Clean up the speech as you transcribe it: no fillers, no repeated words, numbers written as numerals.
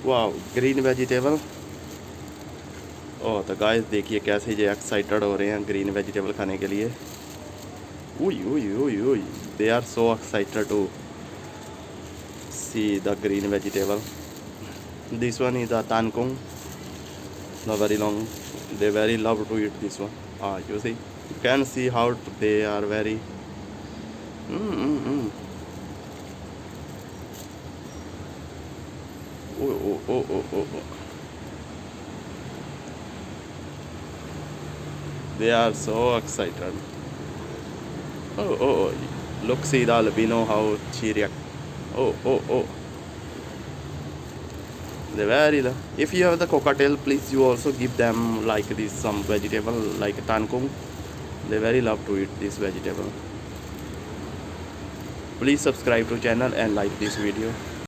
वाह, green vegetable. ओह तो guys देखिए कैसे ये एक्साइटेड हो रहे हैं ग्रीन वेजिटेबल खाने के लिए। उई उई उई उई, they are so excited to see the green vegetable. This one is a tankung, the very long. They very love to eat this one. You see, you can see how they are very. Mm, mm, mm. Oh, oh, oh, oh, oh, oh. They are so excited. Oh, oh, oh. Look, see the albino how she react. Oh, oh, oh. They very love. If you have the cockatiel, please you also give them like this some vegetable like tankung. They very love to eat this vegetable. Please subscribe to channel and like this video.